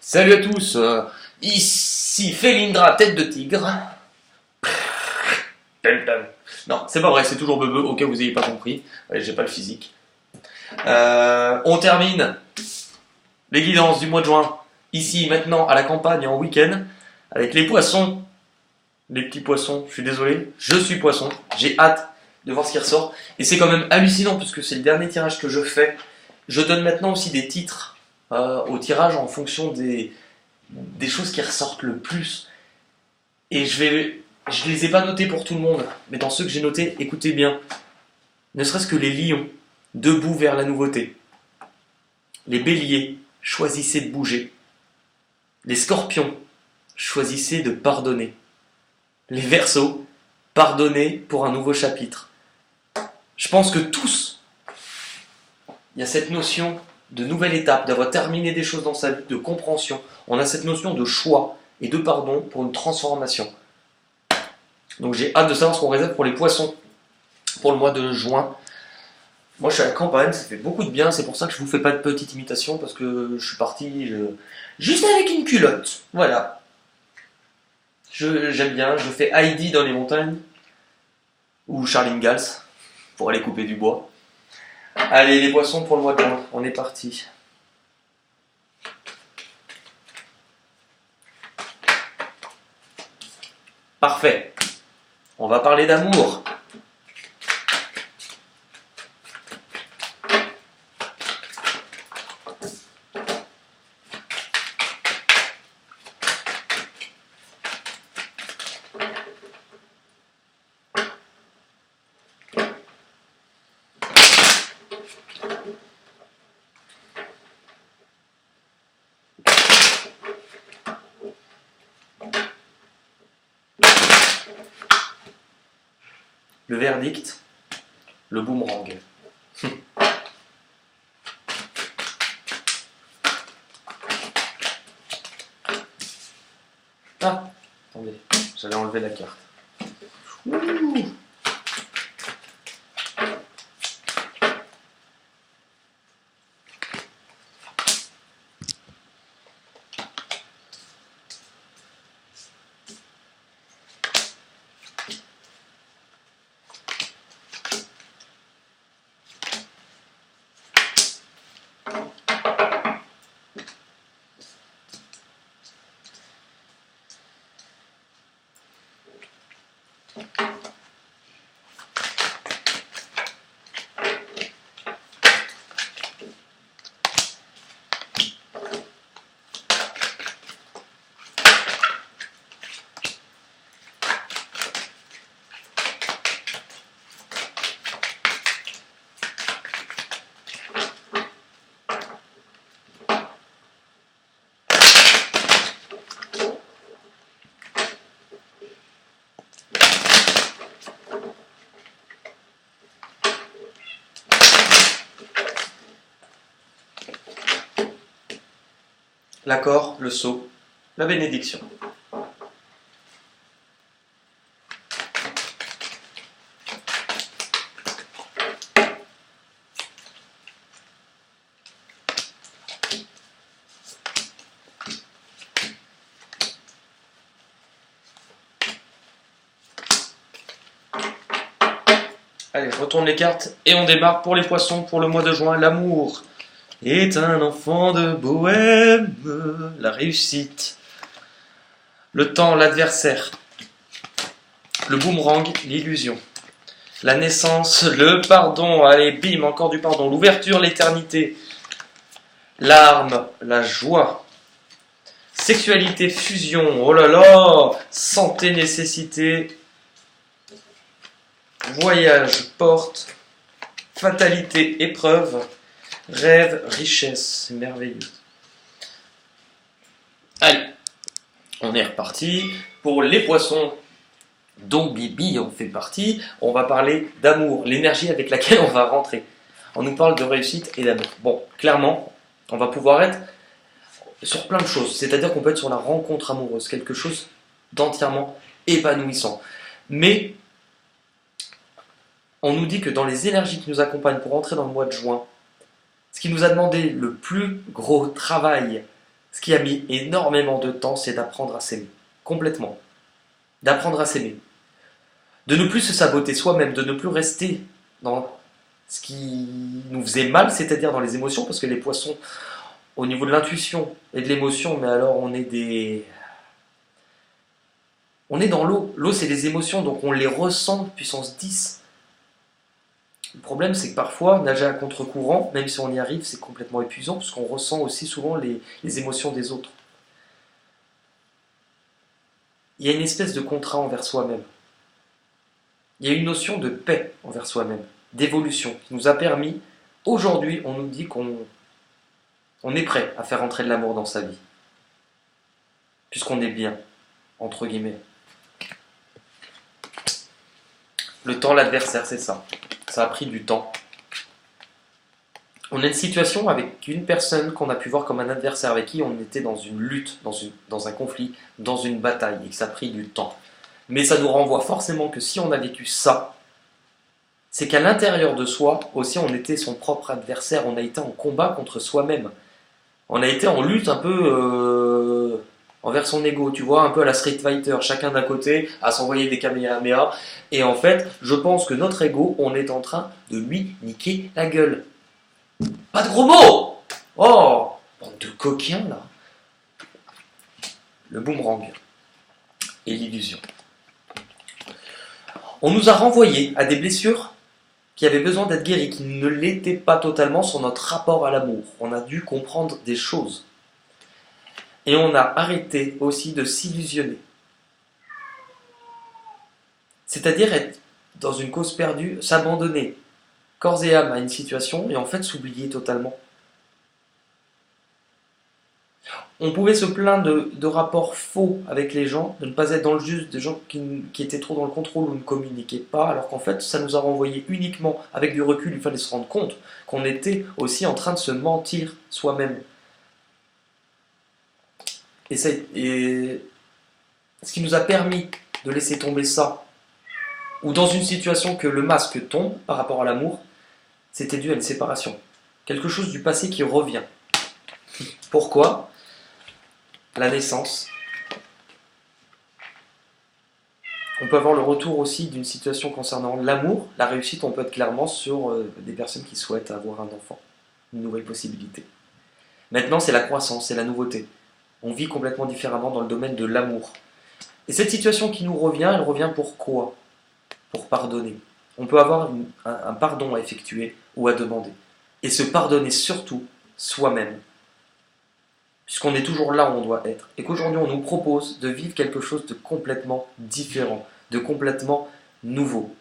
Salut à tous, ici Felindra, tête de tigre. Non, c'est pas vrai, c'est toujours Bebe, au cas où vous n'ayez pas compris. Ouais, j'ai pas le physique. On termine les guidances du mois de juin, ici, maintenant, à la campagne, en week-end, avec les poissons. Les petits poissons, je suis désolé, je suis poisson, j'ai hâte de voir ce qui ressort. Et c'est quand même hallucinant, puisque c'est le dernier tirage que je fais. Je donne maintenant aussi des titres au tirage en fonction des choses qui ressortent le plus. Et je les ai pas notés pour tout le monde, mais dans ceux que j'ai notés, écoutez bien. Ne serait-ce que les lions, debout vers la nouveauté. Les béliers, choisissez de bouger. Les scorpions, choisissez de pardonner. Les verseaux, pardonnez pour un nouveau chapitre. Je pense que tous, il y a cette notion de nouvelle étape, d'avoir terminé des choses dans sa vie, de compréhension. On a cette notion de choix et de pardon pour une transformation. Donc j'ai hâte de savoir ce qu'on réserve pour les poissons pour le mois de juin. Moi je suis à la campagne, ça fait beaucoup de bien, c'est pour ça que je vous fais pas de petite imitation parce que je suis parti juste avec une culotte. Voilà. J'aime bien, je fais Heidi dans les montagnes ou Charline Gals pour aller couper du bois. Allez les poissons pour le mois de juin, on est parti. Parfait. On va parler d'amour. Le verdict, le boomerang. Ah, attendez, j'allais enlever la carte. Ouh. L'accord, le sceau, la bénédiction. Allez, je retourne les cartes et on démarre pour les poissons pour le mois de juin. L'amour est un enfant de bohème, la réussite, le temps, l'adversaire, le boomerang, l'illusion, la naissance, le pardon, allez bim, encore du pardon, l'ouverture, l'éternité, l'arme, la joie, sexualité, fusion, oh là là, santé, nécessité, voyage, porte, fatalité, épreuve, rêve, richesse, c'est merveilleux. Allez, on est reparti. Pour les poissons, dont Bibi en fait partie, on va parler d'amour, l'énergie avec laquelle on va rentrer. On nous parle de réussite et d'amour. Bon, clairement, on va pouvoir être sur plein de choses. C'est-à-dire qu'on peut être sur la rencontre amoureuse, quelque chose d'entièrement épanouissant. Mais on nous dit que dans les énergies qui nous accompagnent pour entrer dans le mois de juin, ce qui nous a demandé le plus gros travail Ce qui a mis énormément de temps, c'est d'apprendre à s'aimer. Complètement. D'apprendre à s'aimer. De ne plus se saboter soi-même, de ne plus rester dans ce qui nous faisait mal, c'est-à-dire dans les émotions, parce que les poissons, au niveau de l'intuition et de l'émotion, mais alors on est des... On est dans l'eau. L'eau, c'est les émotions, donc on les ressent puissance 10. Le problème, c'est que parfois, nager à contre-courant, même si on y arrive, c'est complètement épuisant, parce qu'on ressent aussi souvent les émotions des autres. Il y a une espèce de contrat envers soi-même. Il y a une notion de paix envers soi-même, d'évolution, qui nous a permis, aujourd'hui, on nous dit qu'on est prêt à faire entrer de l'amour dans sa vie. Puisqu'on est bien, entre guillemets. Le temps, l'adversaire, c'est ça. Ça a pris du temps. On a une situation avec une personne qu'on a pu voir comme un adversaire, avec qui on était dans une lutte, dans un conflit, dans une bataille, et que ça a pris du temps. Mais ça nous renvoie forcément que si on a vécu ça, c'est qu'à l'intérieur de soi, aussi, on était son propre adversaire, on a été en combat contre soi-même. On a été en lutte un peu envers son ego, tu vois, un peu à la Street Fighter, chacun d'un côté, à s'envoyer des kamehameha. Et en fait, je pense que notre ego, on est en train de lui niquer la gueule. Pas de gros mots! Oh! Bande de coquins, là. Le boomerang et l'illusion. On nous a renvoyés à des blessures qui avaient besoin d'être guéries, qui ne l'étaient pas totalement sur notre rapport à l'amour. On a dû comprendre des choses. Et on a arrêté aussi de s'illusionner. C'est-à-dire être dans une cause perdue, s'abandonner corps et âme à une situation et en fait s'oublier totalement. On pouvait se plaindre de rapports faux avec les gens, de ne pas être dans le juste, des gens qui étaient trop dans le contrôle ou ne communiquaient pas, alors qu'en fait ça nous a renvoyé uniquement, avec du recul, il fallait se rendre compte qu'on était aussi en train de se mentir soi-même. Et ce qui nous a permis de laisser tomber ça, ou dans une situation que le masque tombe par rapport à l'amour, c'était dû à une séparation. Quelque chose du passé qui revient. Pourquoi ? La naissance. On peut avoir le retour aussi d'une situation concernant l'amour. La réussite, on peut être clairement sur des personnes qui souhaitent avoir un enfant. Une nouvelle possibilité. Maintenant, c'est la croissance, c'est la nouveauté. On vit complètement différemment dans le domaine de l'amour. Et cette situation qui nous revient, elle revient pour quoi ? Pour pardonner. On peut avoir un pardon à effectuer ou à demander. Et se pardonner surtout soi-même. Puisqu'on est toujours là où on doit être. Et qu'aujourd'hui on nous propose de vivre quelque chose de complètement différent, de complètement nouveau.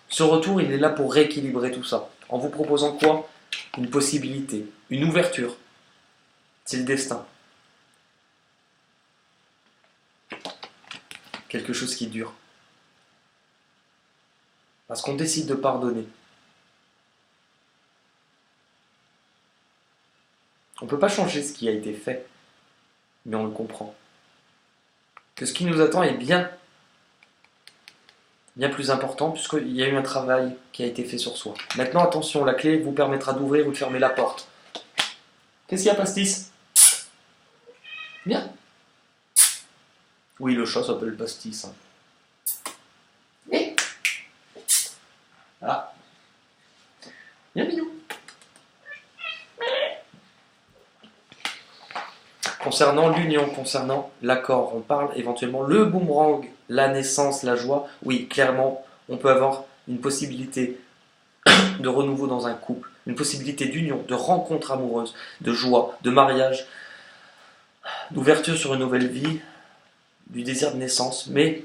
Ce retour, il est là pour rééquilibrer tout ça. En vous proposant quoi ? Une possibilité, une ouverture. C'est le destin. Quelque chose qui dure. Parce qu'on décide de pardonner. On ne peut pas changer ce qui a été fait, mais on le comprend. Que ce qui nous attend est bien plus important, puisqu'il y a eu un travail qui a été fait sur soi. Maintenant, attention, la clé vous permettra d'ouvrir ou de fermer la porte. Qu'est-ce qu'il y a, Pastis ? Bien. Oui, le chat s'appelle Pastis. Hein. Et ah. Bien, Minou. Concernant l'union, concernant l'accord, on parle éventuellement le boomerang, la naissance, la joie. Oui, clairement, on peut avoir une possibilité de renouveau dans un couple, une possibilité d'union, de rencontre amoureuse, de joie, de mariage, d'ouverture sur une nouvelle vie, du désir de naissance. Mais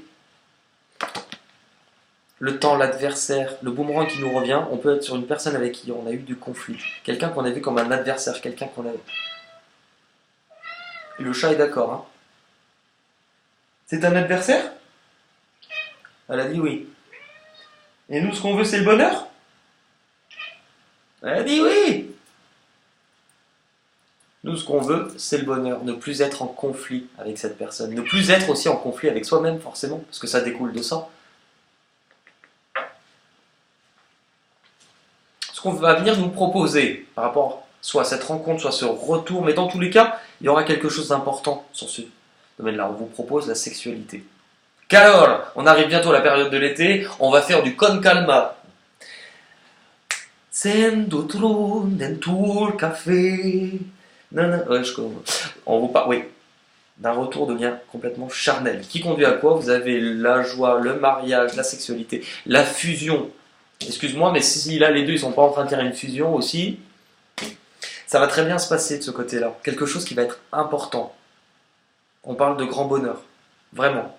le temps, l'adversaire, le boomerang qui nous revient, on peut être sur une personne avec qui on a eu du conflit, quelqu'un qu'on a vu comme un adversaire, quelqu'un qu'on a... Le chat est d'accord, hein. C'est un adversaire ? Elle a dit oui. Et nous, ce qu'on veut, c'est le bonheur ? Elle a dit oui. Nous, ce qu'on veut, c'est le bonheur. Ne plus être en conflit avec cette personne. Ne plus être aussi en conflit avec soi-même, forcément, parce que ça découle de ça. Ce qu'on va venir nous proposer par rapport soit cette rencontre, soit ce retour, mais dans tous les cas, il y aura quelque chose d'important sur ce domaine-là. On vous propose la sexualité. Qu'alors, on arrive bientôt à la période de l'été, on va faire du con calma. Sendo trop dentro le café. Ouais, on vous parle, oui, d'un retour de lien complètement charnel. Qui conduit à quoi? Vous avez la joie, le mariage, la sexualité, la fusion. Excuse-moi, mais si là les deux ils sont pas en train de faire une fusion aussi, ça va très bien se passer de ce côté-là. Quelque chose qui va être important. On parle de grand bonheur. Vraiment.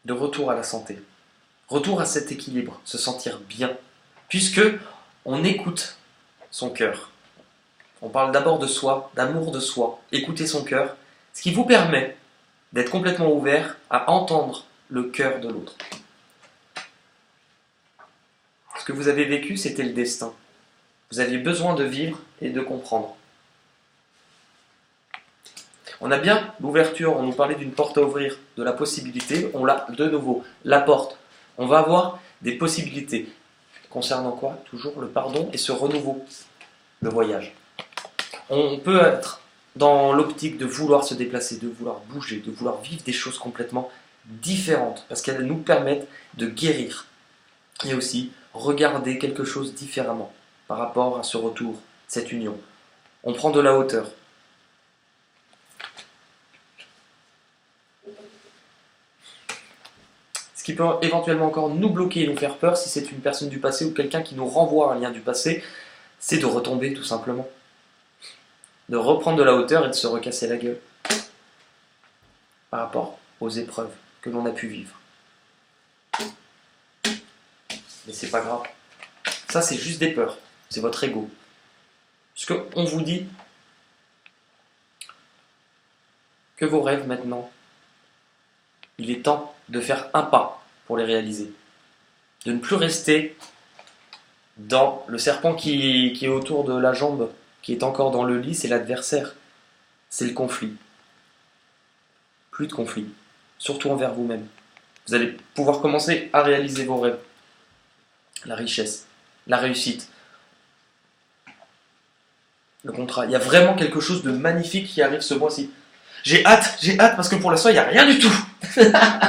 De retour à la santé. Retour à cet équilibre, se sentir bien. Puisque on écoute son cœur. On parle d'abord de soi, d'amour de soi. Écouter son cœur, ce qui vous permet d'être complètement ouvert à entendre le cœur de l'autre. Ce que vous avez vécu, c'était le destin. Vous aviez besoin de vivre et de comprendre. On a bien l'ouverture, on nous parlait d'une porte à ouvrir, de la possibilité, on l'a de nouveau, la porte. On va avoir des possibilités. Concernant quoi? Toujours le pardon et ce renouveau, le voyage. On peut être dans l'optique de vouloir se déplacer, de vouloir bouger, de vouloir vivre des choses complètement différentes, parce qu'elles nous permettent de guérir. Et aussi, regarder quelque chose différemment par rapport à ce retour, cette union. On prend de la hauteur. Ce qui peut éventuellement encore nous bloquer et nous faire peur, si c'est une personne du passé ou quelqu'un qui nous renvoie à un lien du passé, c'est de retomber tout simplement. De reprendre de la hauteur et de se recasser la gueule. Par rapport aux épreuves que l'on a pu vivre. Mais c'est pas grave. Ça, c'est juste des peurs. C'est votre ego. Puisque on vous dit que vos rêves maintenant, il est temps de faire un pas pour les réaliser. De ne plus rester dans le serpent qui est autour de la jambe, qui est encore dans le lit, c'est l'adversaire. C'est le conflit. Plus de conflit. Surtout envers vous-même. Vous allez pouvoir commencer à réaliser vos rêves. La richesse, la réussite, le contrat. Il y a vraiment quelque chose de magnifique qui arrive ce mois-ci. J'ai hâte parce que pour l'instant, il n'y a rien du tout.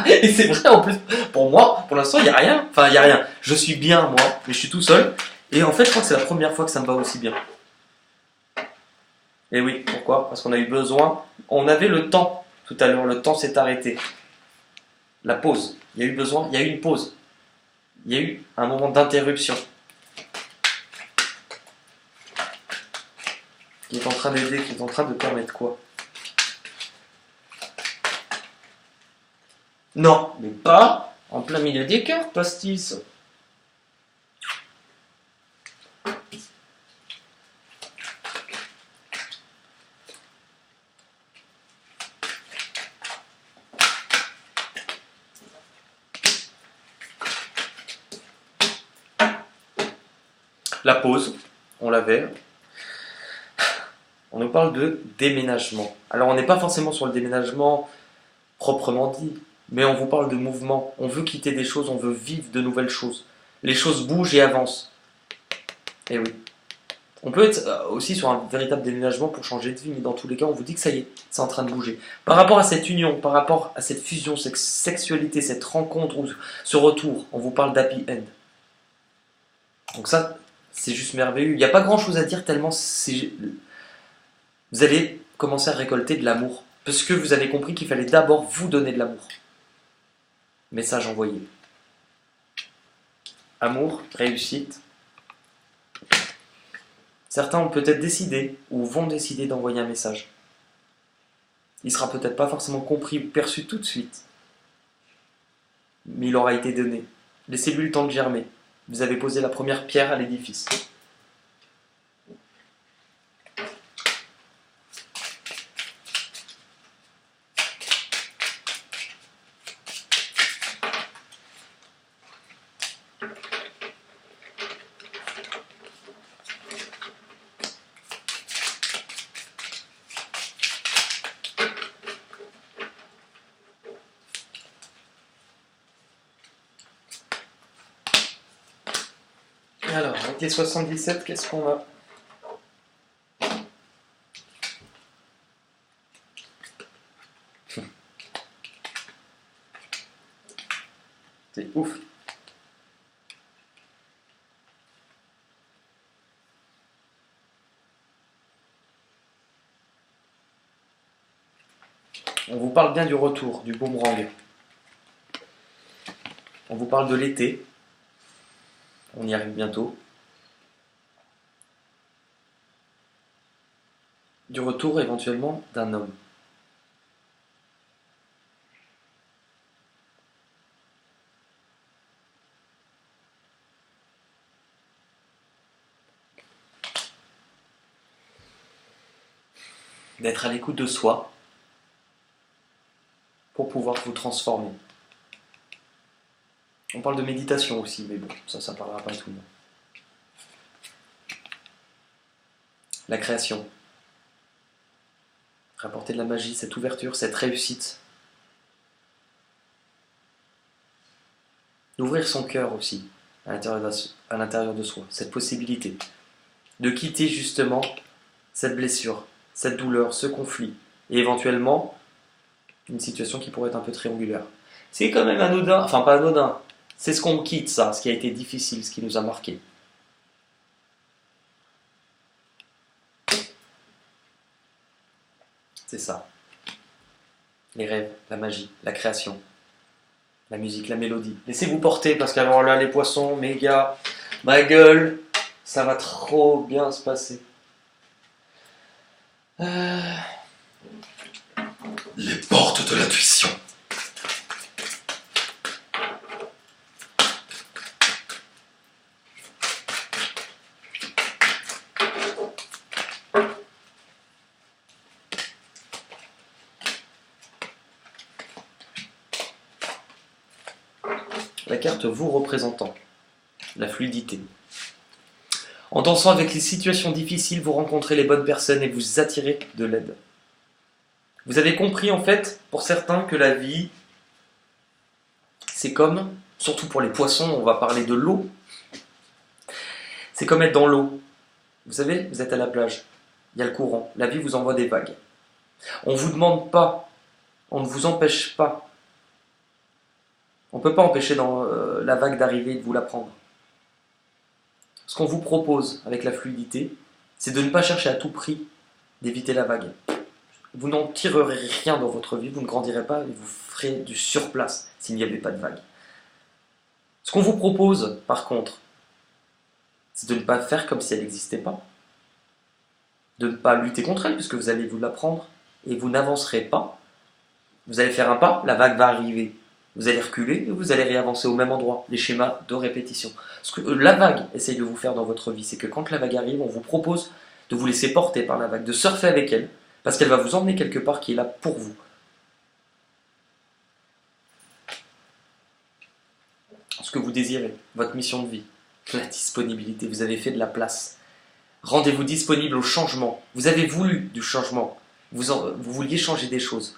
Et c'est vrai en plus, pour moi, pour l'instant, il n'y a rien. Enfin, il n'y a rien. Je suis bien, moi, mais je suis tout seul. Et en fait, je crois que c'est la première fois que ça me va aussi bien. Et oui, pourquoi? Parce qu'on a eu besoin, on avait le temps tout à l'heure, le temps s'est arrêté. La pause, il y a eu besoin, il y a eu une pause. Il y a eu un moment d'interruption. Qui est en train d'aider, qui est en train de permettre quoi? Non, mais pas en plein milieu des cartes, pastis. La pause, on l'avait. On nous parle de déménagement. Alors on n'est pas forcément sur le déménagement proprement dit, mais on vous parle de mouvement. On veut quitter des choses, on veut vivre de nouvelles choses. Les choses bougent et avancent. Et oui. On peut être aussi sur un véritable déménagement pour changer de vie, mais dans tous les cas, on vous dit que ça y est, c'est en train de bouger. Par rapport à cette union, par rapport à cette fusion, cette sexualité, cette rencontre, ou ce retour, on vous parle d'happy end. Donc ça, c'est juste merveilleux. Il n'y a pas grand-chose à dire tellement vous allez commencer à récolter de l'amour. Parce que vous avez compris qu'il fallait d'abord vous donner de l'amour. Message envoyé. Amour, réussite. Certains ont peut-être décidé ou vont décider d'envoyer un message. Il sera peut-être pas forcément compris ou perçu tout de suite. Mais il aura été donné. Laissez-lui le temps de germer. Vous avez posé la première pierre à l'édifice. Alors, avec les 77, qu'est-ce qu'on a? C'est ouf. On vous parle bien du retour, du boomerang. On vous parle de l'été. On y arrive bientôt. Du retour éventuellement d'un homme. D'être à l'écoute de soi pour pouvoir vous transformer. On parle de méditation aussi, mais bon, ça parlera pas à tout le monde. La création. Rapporter de la magie, cette ouverture, cette réussite. D'ouvrir son cœur aussi à l'intérieur de soi, cette possibilité de quitter justement cette blessure, cette douleur, ce conflit, et éventuellement une situation qui pourrait être un peu triangulaire. C'est quand même anodin, enfin pas anodin, c'est ce qu'on quitte ça, ce qui a été difficile, ce qui nous a marqué. C'est ça. Les rêves, la magie, la création, la musique, la mélodie. Laissez-vous porter parce qu'alors là, les poissons, mes gars, ma gueule, ça va trop bien se passer. Les portes de l'intuition. La carte vous représentant la fluidité. En dansant avec les situations difficiles, vous rencontrez les bonnes personnes et vous attirez de l'aide. Vous avez compris en fait, pour certains, que la vie, c'est comme, surtout pour les poissons, on va parler de l'eau, c'est comme être dans l'eau. Vous savez, vous êtes à la plage, il y a le courant, la vie vous envoie des vagues. On ne vous demande pas, on ne vous empêche pas. On ne peut pas empêcher dans la vague d'arriver et de vous la prendre. Ce qu'on vous propose avec la fluidité, c'est de ne pas chercher à tout prix d'éviter la vague. Vous n'en tirerez rien dans votre vie, vous ne grandirez pas et vous ferez du surplace s'il n'y avait pas de vague. Ce qu'on vous propose, par contre, c'est de ne pas faire comme si elle n'existait pas, de ne pas lutter contre elle, puisque vous allez vous la prendre et vous n'avancerez pas. Vous allez faire un pas, la vague va arriver. Vous allez reculer et vous allez réavancer au même endroit. Les schémas de répétition. Ce que la vague essaye de vous faire dans votre vie, c'est que quand la vague arrive, on vous propose de vous laisser porter par la vague, de surfer avec elle, parce qu'elle va vous emmener quelque part qui est là pour vous. Ce que vous désirez, votre mission de vie, la disponibilité, vous avez fait de la place. Rendez-vous disponible au changement. Vous avez voulu du changement. Vous vouliez changer des choses.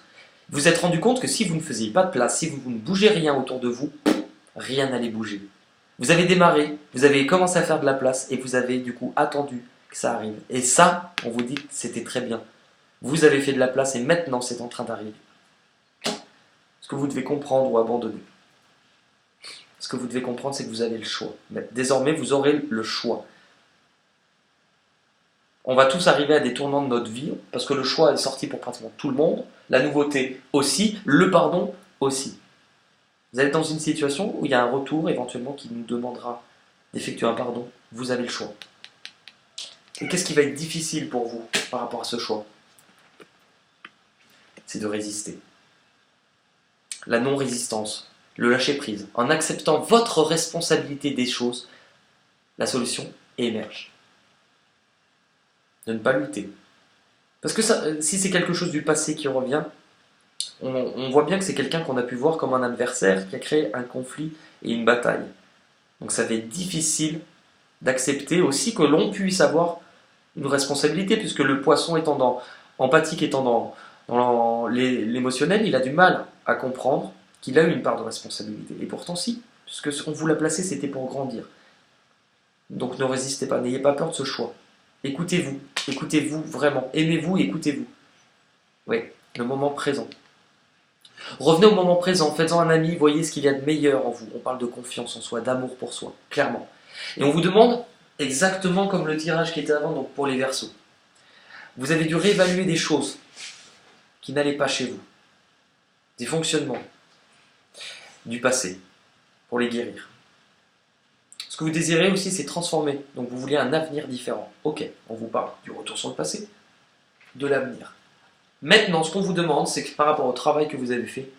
Vous vous êtes rendu compte que si vous ne faisiez pas de place, si vous ne bougez rien autour de vous, rien n'allait bouger. Vous avez démarré, vous avez commencé à faire de la place et vous avez du coup attendu que ça arrive. Et ça, on vous dit que c'était très bien. Vous avez fait de la place et maintenant c'est en train d'arriver. Ce que vous devez comprendre ou abandonner. Ce que vous devez comprendre, c'est que vous avez le choix. Mais désormais, vous aurez le choix. On va tous arriver à des tournants de notre vie, parce que le choix est sorti pour pratiquement tout le monde, la nouveauté aussi, le pardon aussi. Vous êtes dans une situation où il y a un retour éventuellement qui nous demandera d'effectuer un pardon. Vous avez le choix. Et qu'est-ce qui va être difficile pour vous par rapport à ce choix? C'est de résister. La non-résistance, le lâcher-prise. En acceptant votre responsabilité des choses, la solution émerge. De ne pas lutter. Parce que ça, si c'est quelque chose du passé qui revient, on voit bien que c'est quelqu'un qu'on a pu voir comme un adversaire qui a créé un conflit et une bataille. Donc ça va être difficile d'accepter aussi que l'on puisse avoir une responsabilité, puisque le poisson étant empathique, étant dans l'émotionnel, il a du mal à comprendre qu'il a eu une part de responsabilité. Et pourtant si, puisque on vous l'a placé, c'était pour grandir. Donc ne résistez pas, n'ayez pas peur de ce choix. Écoutez-vous, écoutez-vous vraiment, aimez-vous et écoutez-vous. Oui, le moment présent. Revenez au moment présent, faites-en un ami, voyez ce qu'il y a de meilleur en vous. On parle de confiance en soi, d'amour pour soi, clairement. Et on vous demande, exactement comme le tirage qui était avant, donc pour les Verseaux, vous avez dû réévaluer des choses qui n'allaient pas chez vous, des fonctionnements du passé, pour les guérir. Ce que vous désirez aussi, c'est transformer. Donc vous voulez un avenir différent. Ok, on vous parle du retour sur le passé, de l'avenir. Maintenant, ce qu'on vous demande, c'est que par rapport au travail que vous avez fait,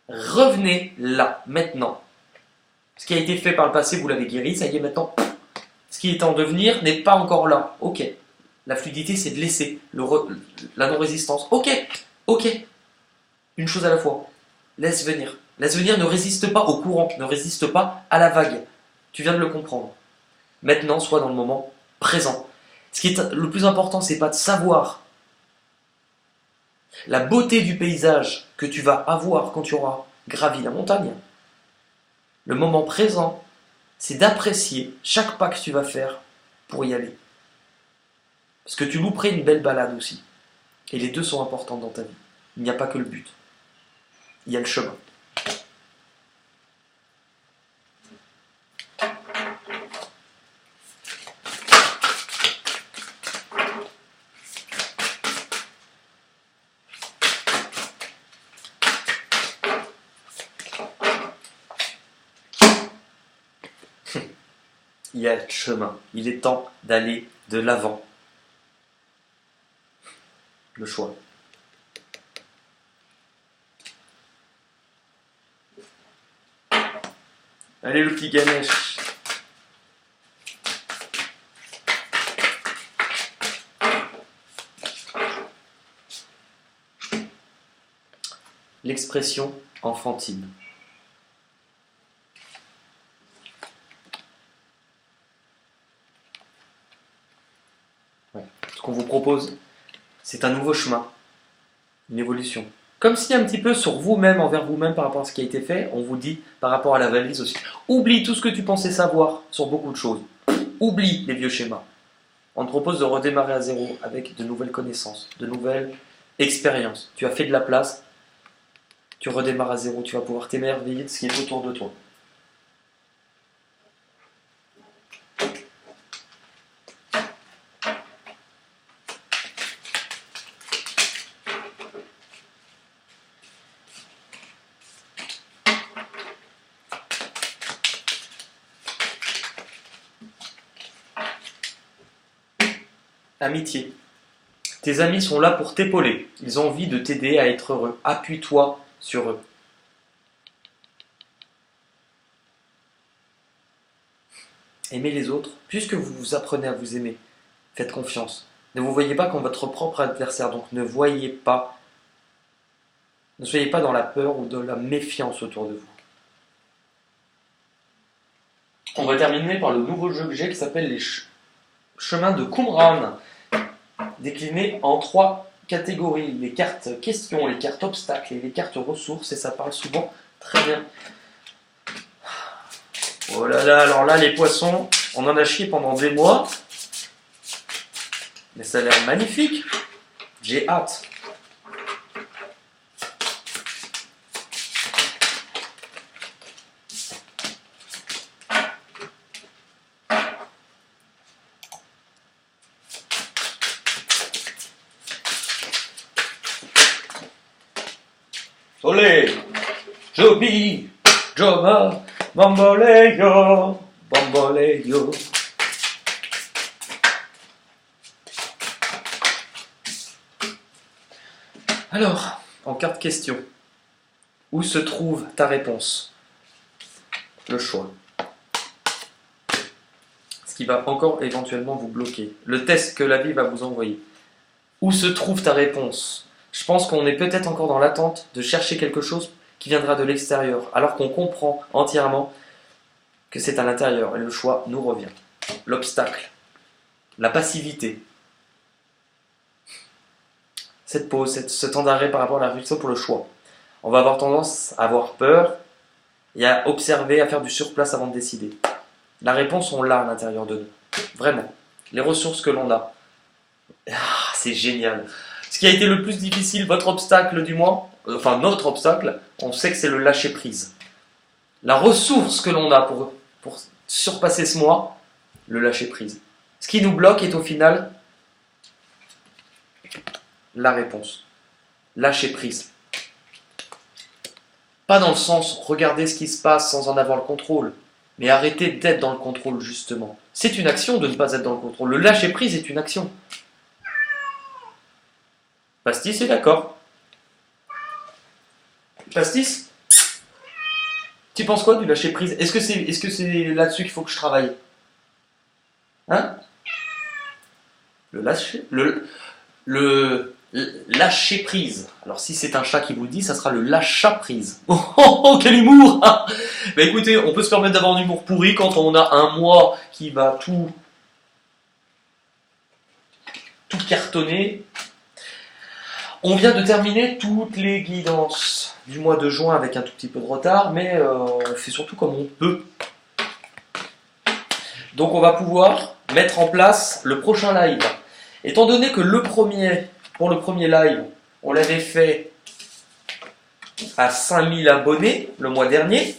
revenez là, maintenant. Ce qui a été fait par le passé, vous l'avez guéri, ça y est maintenant. Ce qui est en devenir n'est pas encore là. Ok. La fluidité, c'est de laisser la non-résistance. Ok, ok. Une chose à la fois. Laisse venir. Laisse venir, ne résiste pas au courant, ne résiste pas à la vague. Tu viens de le comprendre. Maintenant, sois dans le moment présent. Ce qui est le plus important, c'est pas de savoir la beauté du paysage que tu vas avoir quand tu auras gravi la montagne. Le moment présent, c'est d'apprécier chaque pas que tu vas faire pour y aller. Parce que tu louperais une belle balade aussi. Et les deux sont importants dans ta vie. Il n'y a pas que le but. Il y a le chemin. Il y a le chemin. Il est temps d'aller de l'avant. Le choix. Allez le petit Ganesh. L'expression enfantine. Ouais. Ce qu'on vous propose, c'est un nouveau chemin, une évolution. Comme si un petit peu sur vous-même, envers vous-même par rapport à ce qui a été fait, on vous dit par rapport à la valise aussi. Oublie tout ce que tu pensais savoir sur beaucoup de choses. Oublie les vieux schémas. On te propose de redémarrer à zéro avec de nouvelles connaissances, de nouvelles expériences. Tu as fait de la place, tu redémarres à zéro, tu vas pouvoir t'émerveiller de ce qui est autour de toi. Amitié. Tes amis sont là pour t'épauler. Ils ont envie de t'aider à être heureux. Appuie-toi sur eux. Aimez les autres, puisque vous vous apprenez à vous aimer. Faites confiance. Ne vous voyez pas comme votre propre adversaire, donc ne soyez pas dans la peur ou de la méfiance autour de vous. On va terminer par le nouveau jeu que j'ai qui s'appelle les chemins de Qumran, déclinés en 3 catégories. Les cartes questions, les cartes obstacles et les cartes ressources, et ça parle souvent très bien. Oh là là, alors là, les poissons, on en a chié pendant des mois. Mais ça a l'air magnifique. J'ai hâte. Olé, Joby, Joma, Bamboleyo, Bamboleyo. Alors, en carte question, où se trouve ta réponse? Le choix. Ce qui va encore éventuellement vous bloquer. Le test que la vie va vous envoyer. Où se trouve ta réponse? Je pense qu'on est peut-être encore dans l'attente de chercher quelque chose qui viendra de l'extérieur, alors qu'on comprend entièrement que c'est à l'intérieur, et le choix nous revient. L'obstacle, la passivité, cette pause, ce temps d'arrêt par rapport à la réflexion pour le choix. On va avoir tendance à avoir peur et à observer, à faire du surplace avant de décider. La réponse, on l'a à l'intérieur de nous. Vraiment. Les ressources que l'on a. Ah, c'est génial. Ce qui a été le plus difficile, votre obstacle du mois, enfin notre obstacle, on sait que c'est le lâcher prise. La ressource que l'on a pour surpasser ce mois, le lâcher prise. Ce qui nous bloque est au final la réponse. Lâcher prise. Pas dans le sens regarder ce qui se passe sans en avoir le contrôle, mais arrêter d'être dans le contrôle justement. C'est une action de ne pas être dans le contrôle. Le lâcher prise est une action. Pastis est d'accord. Pastis, tu penses quoi du lâcher prise? Est-ce que c'est là-dessus qu'il faut que je travaille? Hein? Le lâcher prise. Alors si c'est un chat qui vous le dit, ça sera le lâcha prise. Oh, oh, oh, quel humour! Bah écoutez, on peut se permettre d'avoir un humour pourri quand on a un mois qui va tout cartonner. On vient de terminer toutes les guidances du mois de juin avec un tout petit peu de retard, mais on fait surtout comme on peut. Donc on va pouvoir mettre en place le prochain live. Étant donné que pour le premier live, on l'avait fait à 5000 abonnés le mois dernier,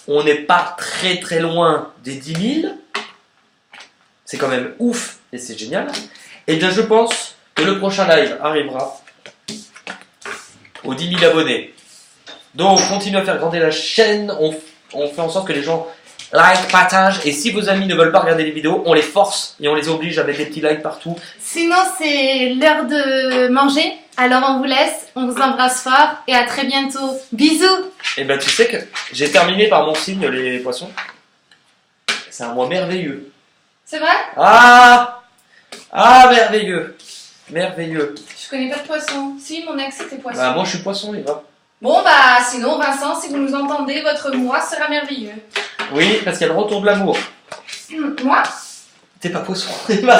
on n'est pas très très loin des 10 000, c'est quand même ouf et c'est génial, et bien je pense que le prochain live arrivera aux 10 000 abonnés. Donc continuez à faire grandir la chaîne, on fait en sorte que les gens like, partagent, et si vos amis ne veulent pas regarder les vidéos, on les force et on les oblige à mettre des petits likes partout. Sinon, c'est l'heure de manger. Alors on vous laisse, on vous embrasse fort et à très bientôt. Bisous! Et ben tu sais que j'ai terminé par mon signe les poissons. C'est un mois merveilleux. C'est vrai? Ah merveilleux. Merveilleux. Je connais pas de poisson. Si, mon ex c'était poisson. Bah moi je suis poisson, Eva. Bon bah sinon, Vincent, si vous nous entendez, votre mois sera merveilleux. Oui, parce qu'elle retourne l'amour. Moi? T'es pas poisson, Eva.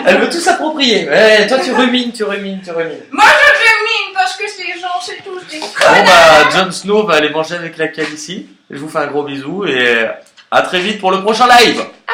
Elle veut tout s'approprier. Ouais, toi tu rumines. Moi je mine parce que ces gens, c'est tous des Bon bah, Jon Snow va aller manger avec la canne ici. Je vous fais un gros bisou et à très vite pour le prochain live. À